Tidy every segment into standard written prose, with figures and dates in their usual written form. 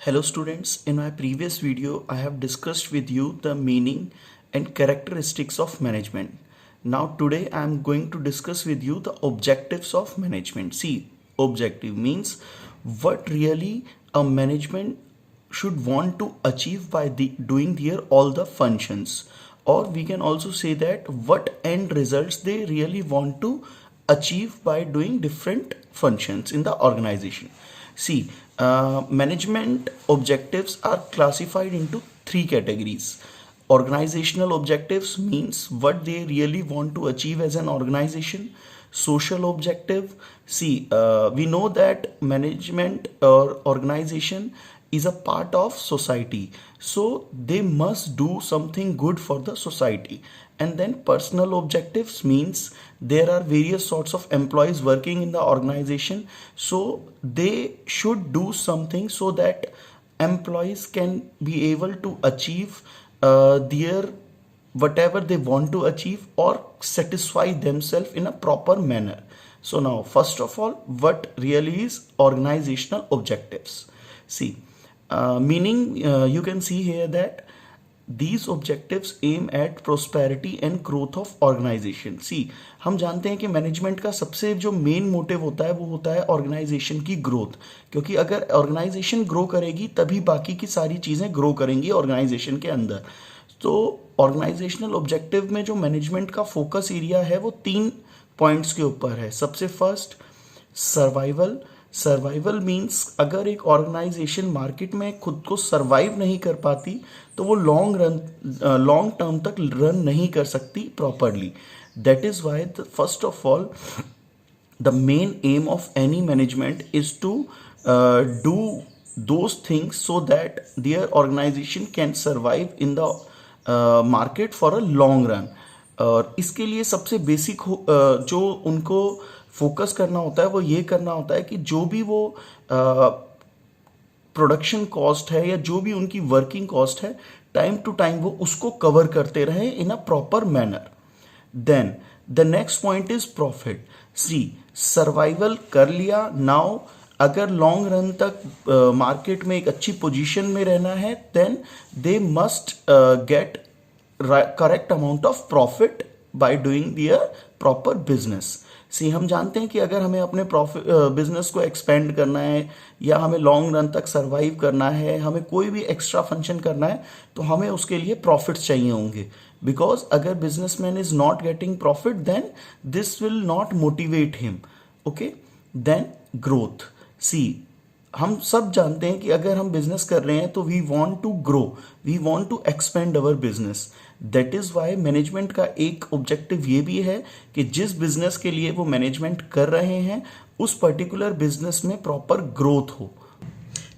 Hello students, in my previous video I have discussed with you the meaning and characteristics of management. Now today I am going to discuss with you the objectives of management. See, objective means what really a management should want to achieve by doing their all the functions, or we can also say that what end results they really want to achieve by doing different functions in the organization. See, management objectives are classified into three categories. Organizational objectives means what they really want to achieve as an organization. Social objective, see, we know that management or organization is a part of society, so they must do something good for the society. And then personal objectives means there are various sorts of employees working in the organization, so they should do something so that employees can be able to achieve their whatever they want to achieve or satisfy themselves in a proper manner. So now first of all, what really is organizational objectives? See, meaning you can see here that these objectives aim at prosperity and growth of organization. See, हम जानते हैं कि management का सबसे जो main motive होता है वो होता है ऑर्गेनाइजेशन की ग्रोथ, क्योंकि अगर ऑर्गेनाइजेशन ग्रो करेगी तभी बाकी की सारी चीज़ें ग्रो करेंगी ऑर्गेनाइजेशन के अंदर. तो ऑर्गेनाइजेशनल ऑब्जेक्टिव में जो मैनेजमेंट का फोकस एरिया है वो 3 पॉइंट्स के ऊपर है. सबसे फर्स्ट, सर्वाइवल. सर्वाइवल मीन्स अगर एक ऑर्गेनाइजेशन मार्केट में खुद को सर्वाइव नहीं कर पाती तो वो लॉन्ग टर्म तक रन नहीं कर सकती properly. That is why first of all the main aim of any management is to do those things so that their organization can survive in the market for a long run. और इसके लिए सबसे basic जो उनको focus करना होता है वो ये करना होता है कि जो भी वो प्रोडक्शन कॉस्ट है या जो भी उनकी वर्किंग कॉस्ट है, टाइम टू टाइम वो उसको कवर करते रहे in a proper manner. Then the next point is profit. See, survival कर लिया, नाउ अगर लॉन्ग रन तक मार्केट में एक अच्छी पोजीशन में रहना है then they must get correct amount of profit by doing their proper business. See, हम जानते हैं कि अगर हमें अपने बिजनेस को एक्सपेंड करना है या हमें लॉन्ग रन तक सर्वाइव करना है, हमें कोई भी एक्स्ट्रा फंक्शन करना है, तो हमें उसके लिए प्रॉफिट्स चाहिए होंगे. बिकॉज अगर businessman is not getting profit then this will not motivate him. Okay, then growth. See, हम सब जानते हैं कि अगर हम बिजनेस कर रहे हैं तो we want to grow, we want to expand our business. That is why management का एक ऑब्जेक्टिव ये भी है कि जिस बिजनेस के लिए वो मैनेजमेंट कर रहे हैं उस पर्टिकुलर बिजनेस में प्रॉपर ग्रोथ हो.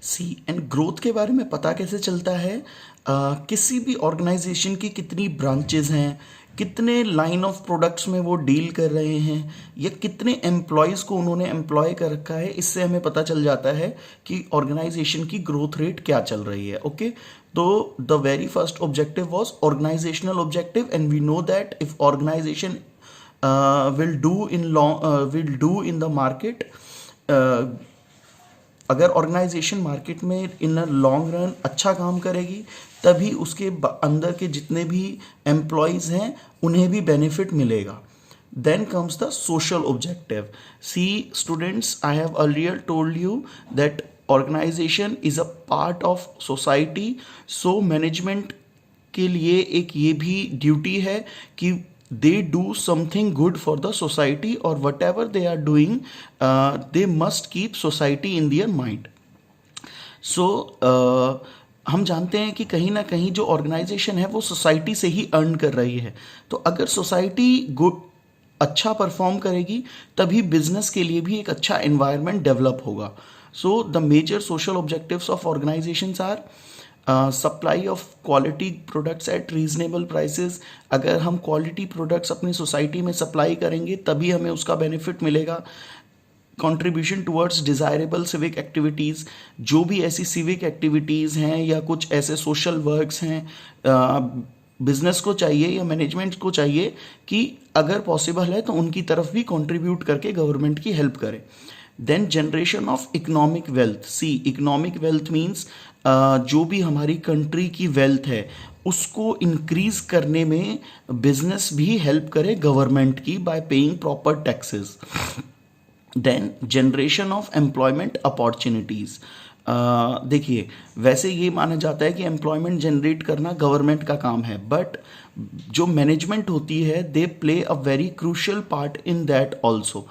सी, एंड ग्रोथ के बारे में पता कैसे चलता है? किसी भी ऑर्गेनाइजेशन की कितनी ब्रांचेज हैं, कितने लाइन ऑफ प्रोडक्ट्स में वो डील कर रहे हैं, या कितने एम्प्लॉयज़ को उन्होंने एम्प्लॉय कर रखा है, इससे हमें पता चल जाता है कि ऑर्गेनाइजेशन की ग्रोथ रेट क्या चल रही है. ओके, तो the very first objective was organisational objective, and we know that if organisation will do in the market, अगर ऑर्गेनाइजेशन मार्केट में इन अ लॉन्ग रन अच्छा काम करेगी तभी उसके अंदर के जितने भी एम्प्लॉयज़ हैं उन्हें भी बेनिफिट मिलेगा. Then comes the social objective. See students, I have earlier told you that organisation is a part of society. So management के लिए एक ये भी ड्यूटी है कि they do something good for the society, or whatever they are doing they must keep society in their mind. So हम जानते हैं कि कहीं ना कहीं जो ऑर्गेनाइजेशन है वो सोसाइटी से ही अर्न कर रही है, तो अगर सोसाइटी गुड अच्छा परफॉर्म करेगी तभी बिजनेस के लिए भी एक अच्छा एनवायरनमेंट डेवलप होगा. So the major social objectives of organisations are supply of quality products at reasonable prices. अगर हम क्वालिटी प्रोडक्ट्स अपनी सोसाइटी में सप्लाई करेंगे तभी हमें उसका बेनिफिट मिलेगा. Contribution towards desirable civic activities. जो भी ऐसी सिविक एक्टिविटीज़ हैं या कुछ ऐसे सोशल वर्क्स हैं, बिजनेस को चाहिए या मैनेजमेंट को चाहिए कि अगर पॉसिबल है तो उनकी तरफ भी कंट्रीब्यूट करके गवर्नमेंट की हेल्प करें. Then generation of economic wealth, see economic wealth means जो भी हमारी कंट्री की वेल्थ है उसको इंक्रीज करने में बिजनेस भी हेल्प करे गवर्नमेंट की by paying proper taxes. Then generation of employment opportunities, देखिए वैसे ये माना जाता है कि एम्प्लॉयमेंट जनरेट करना गवर्नमेंट का काम है, बट जो मैनेजमेंट होती है they play a very crucial part in that also.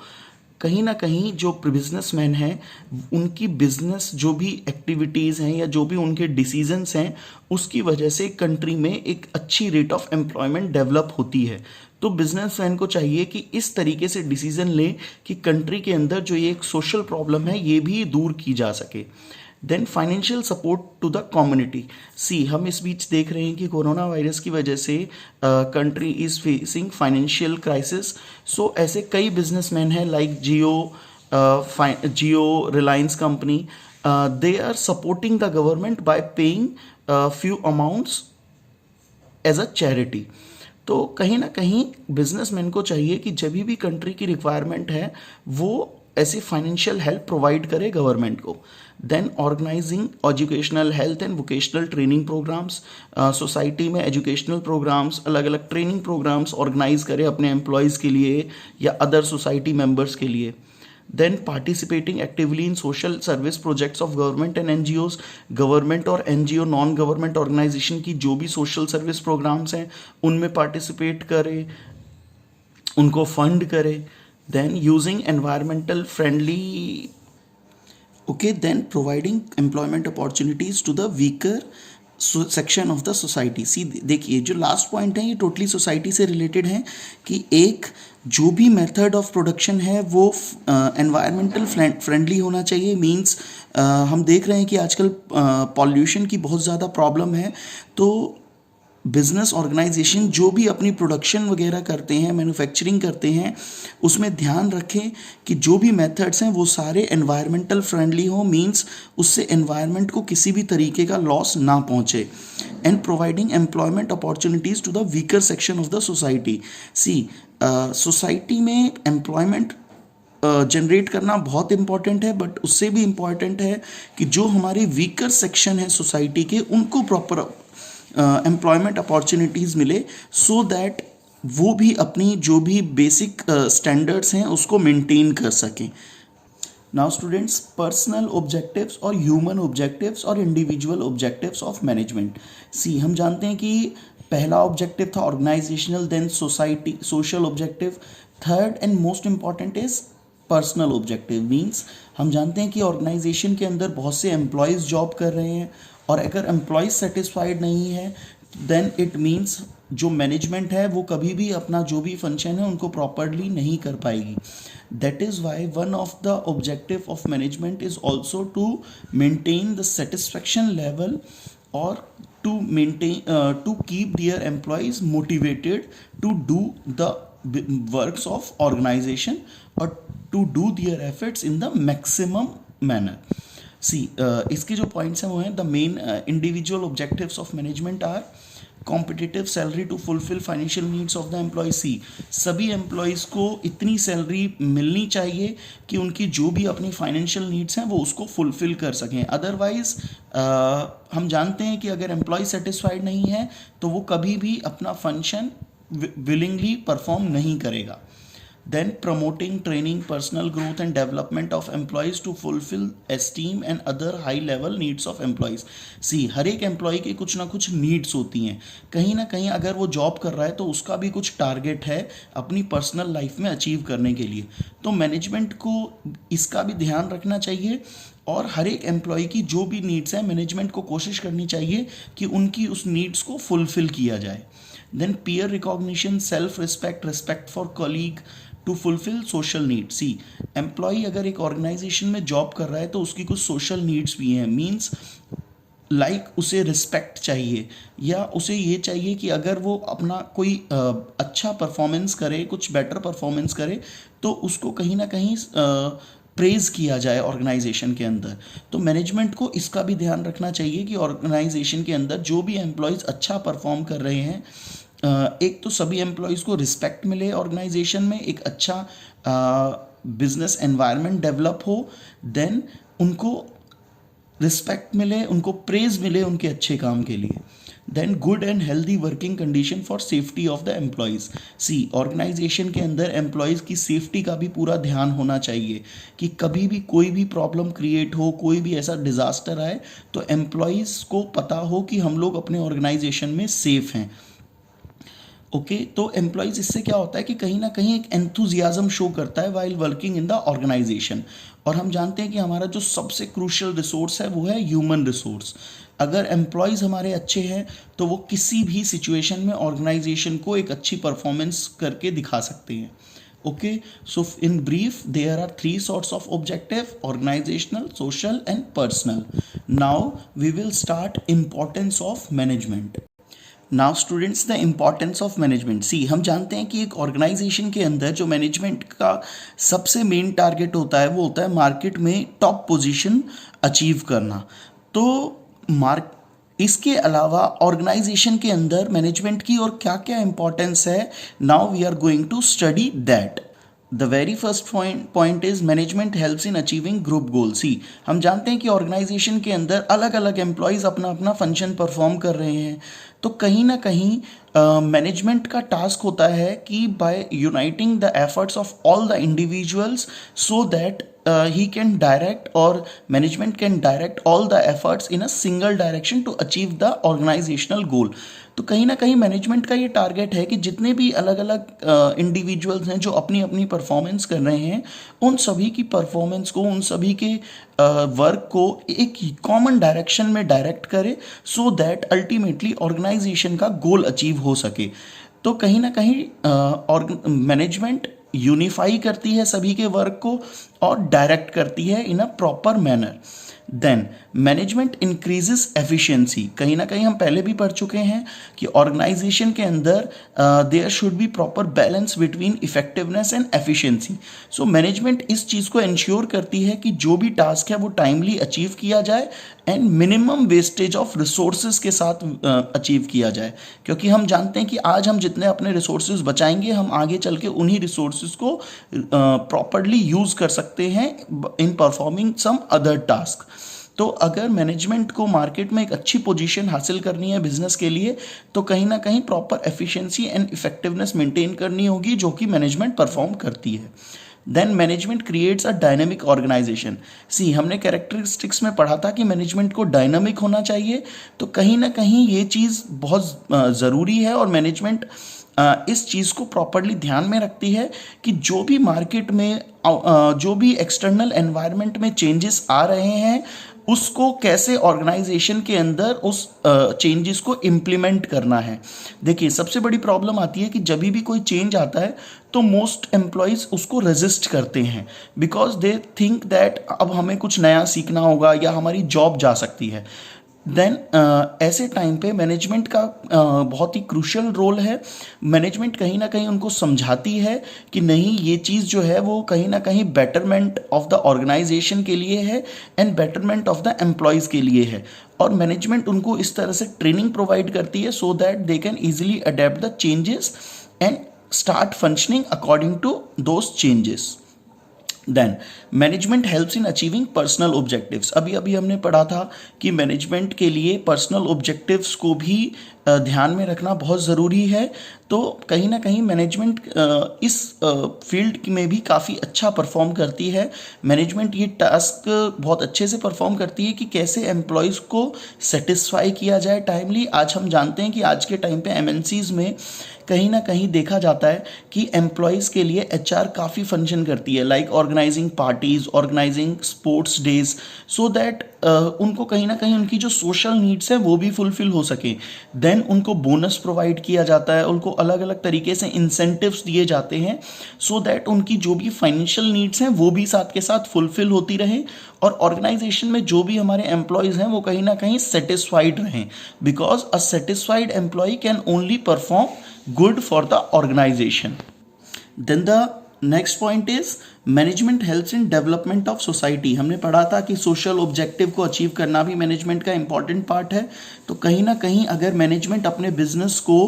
कहीं ना कहीं जो बिजनेसमैन हैं उनकी बिजनेस जो भी एक्टिविटीज़ हैं या जो भी उनके डिसीजंस हैं उसकी वजह से कंट्री में एक अच्छी रेट ऑफ एम्प्लॉयमेंट डेवलप होती है। तो बिजनेसमैन को चाहिए कि इस तरीके से डिसीजन ले कि कंट्री के अंदर जो ये एक सोशल प्रॉब्लम है ये भी दूर की जा सके। Then financial support to the community, see हम इस बीच देख रहे हैं कि कोरोना वायरस की वजह से country is facing financial crisis. So ऐसे कई बिजनेसमैन हैं like Jio Reliance company, they are supporting the government by paying few amounts as a charity. तो कहीं ना कहीं बिजनेसमैन को चाहिए कि जब भी कंट्री की रिक्वायरमेंट है वो ऐसी फाइनेंशियल हेल्प प्रोवाइड करे गवर्नमेंट को। Then organising educational health and vocational training programmes, society में एजुकेशनल प्रोग्राम्स अलग अलग ट्रेनिंग प्रोग्राम्स ऑर्गेनाइज करे अपने एम्प्लॉयज़ के लिए या अदर सोसाइटी मेंबर्स के लिए। Then participating actively in social service projects of government and NGOs, government और एनजीओ नॉन गवर्नमेंट ऑर्गेनाइजेशन की जो भी सोशल सर्विस प्रोग्राम्स हैं उनमें पार्टिसिपेट करे, उनको फंड करे। Then using environmental friendly, okay, then providing employment opportunities to the weaker section of the society. See देखिए जो लास्ट पॉइंट है ये टोटली सोसाइटी से रिलेटेड है कि एक जो भी मेथड ऑफ प्रोडक्शन है वो एनवायरमेंटल फ्रेंडली होना चाहिए। मींस हम देख रहे हैं कि आजकल पॉल्यूशन की बहुत ज़्यादा प्रॉब्लम है, तो बिजनेस ऑर्गेनाइजेशन जो भी अपनी प्रोडक्शन वगैरह करते हैं, मैन्युफैक्चरिंग करते हैं, उसमें ध्यान रखें कि जो भी मेथड्स हैं वो सारे एनवायरमेंटल फ्रेंडली हो, मींस उससे एनवायरनमेंट को किसी भी तरीके का लॉस ना पहुंचे। And providing employment opportunities to the weaker section of the society. See society में एम्प्लॉयमेंट जनरेट करना बहुत इंपॉर्टेंट है, बट उससे भी इम्पॉर्टेंट है कि जो हमारे वीकर सेक्शन है सोसाइटी के उनको प्रॉपर एम्प्लॉयमेंट अपॉर्चुनिटीज़ मिले, सो दैट वो भी अपनी जो भी बेसिक स्टैंडर्ड्स हैं उसको मेंटेन कर सकें। नाउ स्टूडेंट्स, पर्सनल ऑब्जेक्टिव्स और ह्यूमन ऑब्जेक्टिव्स और individual objectives of management. See हम जानते हैं कि पहला ऑब्जेक्टिव था organisational, then society social objective, third and most important is personal objective. Means हम जानते हैं कि ऑर्गेनाइजेशन के अंदर बहुत से एम्प्लॉयज़ जॉब कर रहे हैं और अगर एम्प्लॉयज़ सेटिस्फाइड नहीं है देन इट मीन्स जो मैनेजमेंट है वो कभी भी अपना जो भी फंक्शन है उनको प्रॉपरली नहीं कर पाएगी। That is why one of the objective of management is also to maintain the satisfaction level और to maintain to keep their employees motivated to do the works of organisation और to do their efforts in the maximum manner. See इसके जो points हैं वो हैं the main individual objectives of management are competitive salary to fulfil financial needs of the employee. See सभी employees को इतनी salary मिलनी चाहिए कि उनकी जो भी अपनी फाइनेंशियल नीड्स हैं वो उसको फुलफिल कर सकें। अदरवाइज हम जानते हैं कि अगर एम्प्लॉय सेटिस्फाइड नहीं है तो वो कभी भी अपना फंक्शन विलिंगली परफॉर्म नहीं करेगा। Then promoting training, personal growth and development of employees to fulfill esteem and other high level needs of employees. See, हर एक एम्प्लॉय की कुछ ना कुछ नीड्स होती हैं, कहीं ना कहीं अगर वो जॉब कर रहा है तो उसका भी कुछ टारगेट है अपनी पर्सनल लाइफ में अचीव करने के लिए। तो मैनेजमेंट को इसका भी ध्यान रखना चाहिए और हर एक एम्प्लॉय की जो भी नीड्स हैं मैनेजमेंट को कोशिश करनी चाहिए कि उनकी उस नीड्स को फुलफिल किया जाए। Then peer recognition, self respect, respect for colleague to fulfil social needs. See employee अगर एक ऑर्गेनाइजेशन में जॉब कर रहा है तो उसकी कुछ सोशल नीड्स भी हैं। मीन्स लाइक उसे रिस्पेक्ट चाहिए या उसे ये चाहिए कि अगर वो अपना कोई अच्छा परफॉर्मेंस करे, कुछ बेटर परफॉर्मेंस करे तो उसको कहीं ना कहीं प्रेज़ किया जाए ऑर्गेनाइजेशन के अंदर। तो मैनेजमेंट को इसका भी ध्यान रखना चाहिए कि ऑर्गेनाइजेशन के अंदर जो भी एम्प्लॉयज़ अच्छा परफॉर्म कर रहे हैं, एक तो सभी एम्प्लॉयज़ को रिस्पेक्ट मिले ऑर्गेनाइजेशन में, एक अच्छा बिजनेस एनवायरनमेंट डेवलप हो, देन उनको रिस्पेक्ट मिले, उनको प्रेज मिले उनके अच्छे काम के लिए। Then good and healthy working condition for safety of the employees. See organisation के अंदर एम्प्लॉयज़ की सेफ्टी का भी पूरा ध्यान होना चाहिए कि कभी भी कोई भी प्रॉब्लम क्रिएट हो, कोई भी ऐसा डिज़ास्टर आए तो एम्प्लॉयज़ को पता हो कि हम लोग अपने ऑर्गेनाइजेशन में सेफ हैं। ओके तो एम्प्लॉयज़ इससे क्या होता है कि कहीं ना कहीं एक एंथुजियाज्म शो करता है while working in the organisation. और हम जानते हैं कि हमारा जो सबसे क्रूशियल रिसोर्स है वो है ह्यूमन रिसोर्स। अगर एम्प्लॉयज़ हमारे अच्छे हैं तो वो किसी भी सिचुएशन में ऑर्गेनाइजेशन को एक अच्छी परफॉर्मेंस करके दिखा सकते हैं। Okay so in brief there are 3 sorts of objective: organizational, social and personal. Now we will start importance of management. Now students the importance of management. See हम जानते हैं कि एक ऑर्गेनाइजेशन के अंदर जो मैनेजमेंट का सबसे मेन टारगेट होता है वो होता है मार्केट में टॉप पोजीशन अचीव करना। तो इसके अलावा ऑर्गेनाइजेशन के अंदर मैनेजमेंट की और क्या क्या इंपॉर्टेंस है, now we are going to study that. The very first point is management helps in achieving group goal. See हम जानते हैं कि ऑर्गेनाइजेशन के अंदर अलग अलग एम्प्लॉयज़ अपना अपना फंक्शन परफॉर्म कर रहे हैं, तो कहीं ना कहीं मैनेजमेंट का टास्क होता है कि by uniting the efforts of all the individuals so that he can direct or management can direct all the efforts in a single direction to achieve the organizational goal। तो कहीं ना कहीं management का ये target है कि जितने भी अलग अलग इंडिविजुअल्स हैं जो अपनी अपनी परफॉर्मेंस कर रहे हैं, उन सभी की परफॉर्मेंस को, उन सभी के वर्क को एक कॉमन डायरेक्शन में डायरेक्ट करे सो दैट अल्टीमेटली ऑर्गेनाइजेशन का गोल अचीव हो सके। तो कहीं ना कहीं मैनेजमेंट यूनिफाई करती है सभी के वर्क को और डायरेक्ट करती है in a proper manner. Then management increases efficiency. कहीं ना कहीं हम पहले भी पढ़ चुके हैं कि ऑर्गेनाइजेशन के अंदर there should be proper balance between effectiveness and efficiency. So management इस चीज़ को इंश्योर करती है कि जो भी टास्क है वो टाइमली अचीव किया जाए and minimum wastage of resources के साथ अचीव किया जाए, क्योंकि हम जानते हैं कि आज हम जितने अपने रिसोर्सेज बचाएंगे हम आगे चल के उन्हीं रिसोर्सेज को प्रॉपरली यूज़ कर सकते हैं in performing some other task. तो अगर मैनेजमेंट को मार्केट में एक अच्छी पोजीशन हासिल करनी है बिजनेस के लिए तो कहीं ना कहीं proper efficiency and effectiveness maintain करनी होगी, जो कि मैनेजमेंट परफॉर्म करती है। Then management creates a dynamic organisation. See हमने कैरेक्टरिस्टिक्स में पढ़ा था कि मैनेजमेंट को डायनामिक होना चाहिए, तो कहीं ना कहीं ये चीज़ बहुत ज़रूरी है और मैनेजमेंट इस चीज़ को प्रॉपरली ध्यान में रखती है कि जो भी मार्केट में जो भी एक्सटर्नल एनवायरनमेंट में चेंजेस आ रहे हैं उसको कैसे ऑर्गेनाइजेशन के अंदर उस चेंजेस को इम्प्लीमेंट करना है। देखिए सबसे बड़ी प्रॉब्लम आती है कि जब भी कोई चेंज आता है तो मोस्ट एम्प्लॉयज़ उसको रेजिस्ट करते हैं बिकॉज दे थिंक दैट अब हमें कुछ नया सीखना होगा या हमारी जॉब जा सकती है। देन ऐसे टाइम पे मैनेजमेंट का बहुत ही क्रूशियल रोल है। मैनेजमेंट कहीं ना कहीं उनको समझाती है कि नहीं ये चीज़ जो है वो कहीं ना कहीं बेटरमेंट ऑफ द ऑर्गेनाइजेशन के लिए है and betterment of the employees के लिए है, और मैनेजमेंट उनको इस तरह से ट्रेनिंग प्रोवाइड करती है so that they can easily adapt the changes and start functioning according to those changes. Then management helps in achieving personal objectives. अभी अभी हमने पढ़ा था कि मैनेजमेंट के लिए पर्सनल ऑब्जेक्टिव्स को भी ध्यान में रखना बहुत ज़रूरी है। तो कहीं ना कहीं मैनेजमेंट इस फील्ड में भी काफ़ी अच्छा परफॉर्म करती है। मैनेजमेंट ये टास्क बहुत अच्छे से परफॉर्म करती है कि कैसे एम्प्लॉयज़ को सेटिस्फाई किया जाए टाइमली। आज हम जानते हैं कि आज के टाइम पे एमएनसीज़ में कहीं ना कहीं देखा जाता है कि एम्प्लॉयज़ के लिए एचआर काफ़ी फंक्शन करती है, like organising parties, organising sports days, so that उनको कहीं ना कहीं उनकी जो सोशल नीड्स हैं वो भी फुलफिल हो सके। देन उनको बोनस प्रोवाइड किया जाता है, उनको अलग अलग तरीके से इंसेंटिव्स दिए जाते हैं सो दैट उनकी जो भी फाइनेंशियल नीड्स हैं वो भी साथ के साथ फुलफिल होती रहे और ऑर्गेनाइजेशन में जो भी हमारे एम्प्लॉयज़ हैं वो कहीं ना कहीं सेटिस्फाइड रहें, because a satisfied employee can only perform good for the organization. Then the next point is management helps in development of society. हमने पढ़ा था कि सोशल ऑब्जेक्टिव को अचीव करना भी मैनेजमेंट का इंपॉर्टेंट पार्ट है। तो कहीं ना कहीं अगर मैनेजमेंट अपने बिजनेस को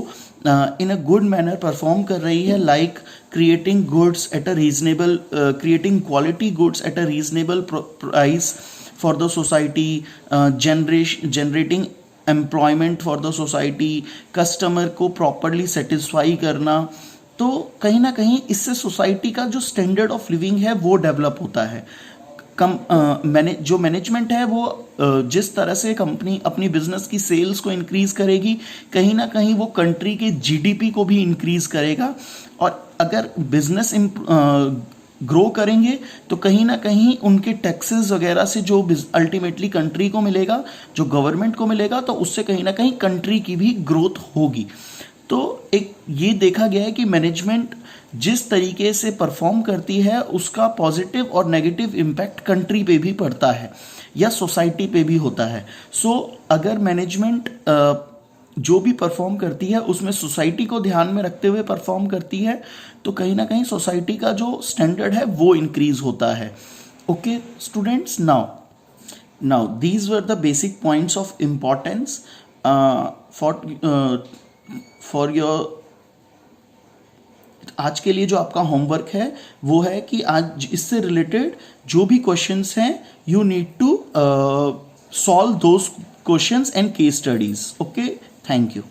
इन अ गुड मैनर परफॉर्म कर रही है, like creating goods at a reasonable, creating quality goods at a reasonable price for the society, generating employment for the society, customer को प्रॉपरली सेटिस्फाई करना, तो कहीं ना कहीं इससे सोसाइटी का जो स्टैंडर्ड ऑफ लिविंग है वो डेवलप होता है। जो मैनेजमेंट है वो जिस तरह से कंपनी अपनी बिजनेस की सेल्स को इंक्रीज करेगी, कहीं ना कहीं वो कंट्री के जीडीपी को भी इंक्रीज करेगा। और अगर बिजनेस ग्रो करेंगे तो कहीं ना कहीं उनके टैक्सेस वगैरह से जो अल्टीमेटली कंट्री को मिलेगा, जो गवर्नमेंट को मिलेगा, तो उससे कहीं ना कहीं कंट्री की भी ग्रोथ होगी। तो एक ये देखा गया है कि मैनेजमेंट जिस तरीके से परफॉर्म करती है उसका पॉजिटिव और नेगेटिव इम्पैक्ट कंट्री पे भी पड़ता है या सोसाइटी पे भी होता है। सो अगर मैनेजमेंट जो भी परफॉर्म करती है उसमें सोसाइटी को ध्यान में रखते हुए परफॉर्म करती है तो कहीं ना कहीं सोसाइटी का जो स्टैंडर्ड है वो इंक्रीज होता है। Okay students, now these were the basic points of importance for your. आज के लिए जो आपका होमवर्क है वो है कि आज इससे रिलेटेड जो भी क्वेश्चंस हैं you need to solve those questions and case studies. Okay, thank you.